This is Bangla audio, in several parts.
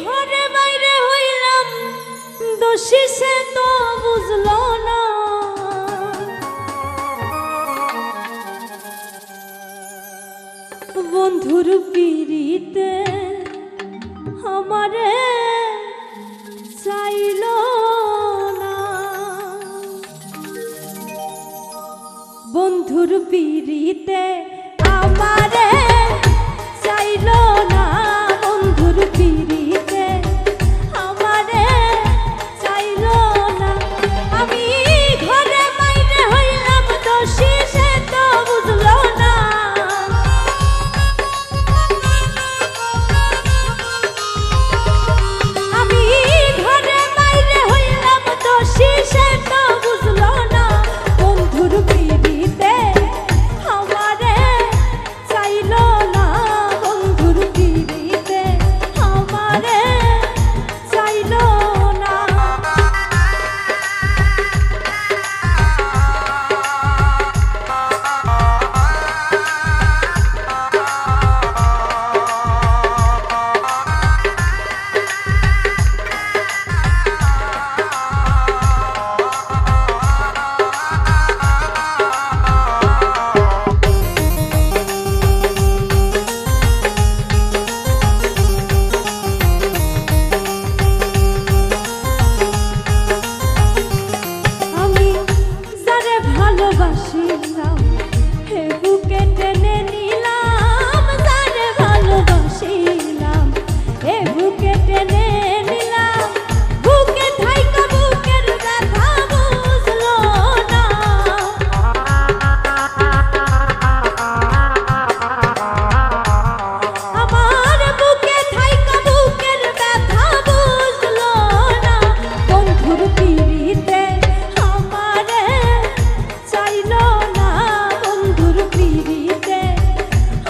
ঘরে বাইরে হইলাম দোষী সে তো বুঝলো না। বন্ধুর পিড়িতে আমারে চাইল না, বন্ধুর পিড়িতে আমারে চাইল না, বন্ধুর পিড়িতে আমারে চাইল না। আমি ঘরে বাইরে হইলাম দোষী সে তো বুঝলো না। আমি ঘরে বাইরে হইলাম দোষী সে তো বুঝলো না। বন্ধুর পিড়িতে আমারে চাইল না, বন্ধুর পিড়িতে আমারে চাইল না। আমি যারে ভালোবাসিলাম হে বুকে টেনে নিলাম, যারে ভালোবাসিলাম হে বুকে টেনে নিলাম। বুকে থাইকা বুকের ব্যথা বুঝলো না। আমার বুকে থাইকা বুকের ব্যথা বুঝলো না। বন্ধুর পিড়িতে আমারে চাইল না, বন্ধুর পিড়িতে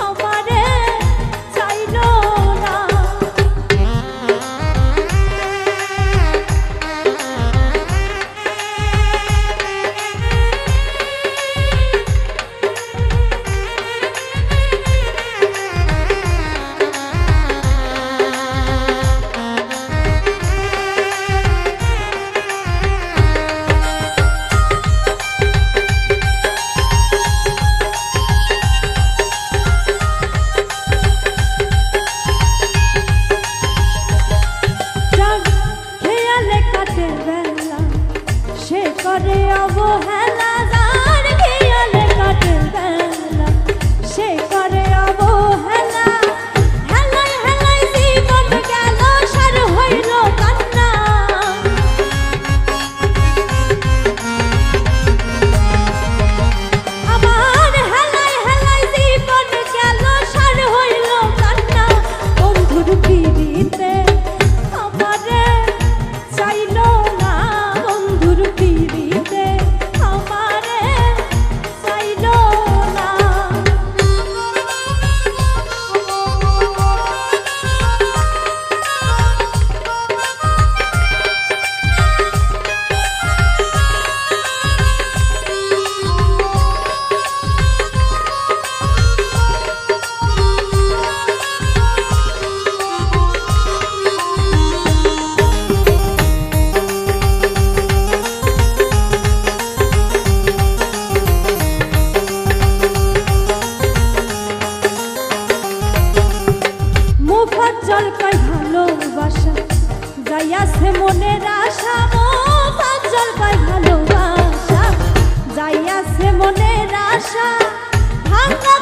আমারে চাইল না। যার খেয়ালে কাটে বেলা সে করে অবহেলা, যার খেয়ালে কাটে বেলা সে করে অবহেলা। হেলায় হেলায় জীবন গেল সার হইল কান্না। আমার হেলায় হেলায় জীবন গেল সার হইল কান্না। বন্ধুর পিড়িতে আমারে চাইল না, বন্ধুর পিড়িতে আমারে চাইল না। মুফাজ্জল কয় ভালোবাসা যাইয়াছে মনের আশা, মুফাজ্জল কয় ভালোবাসা যাইয়াছে মনের আশা। ভাঙা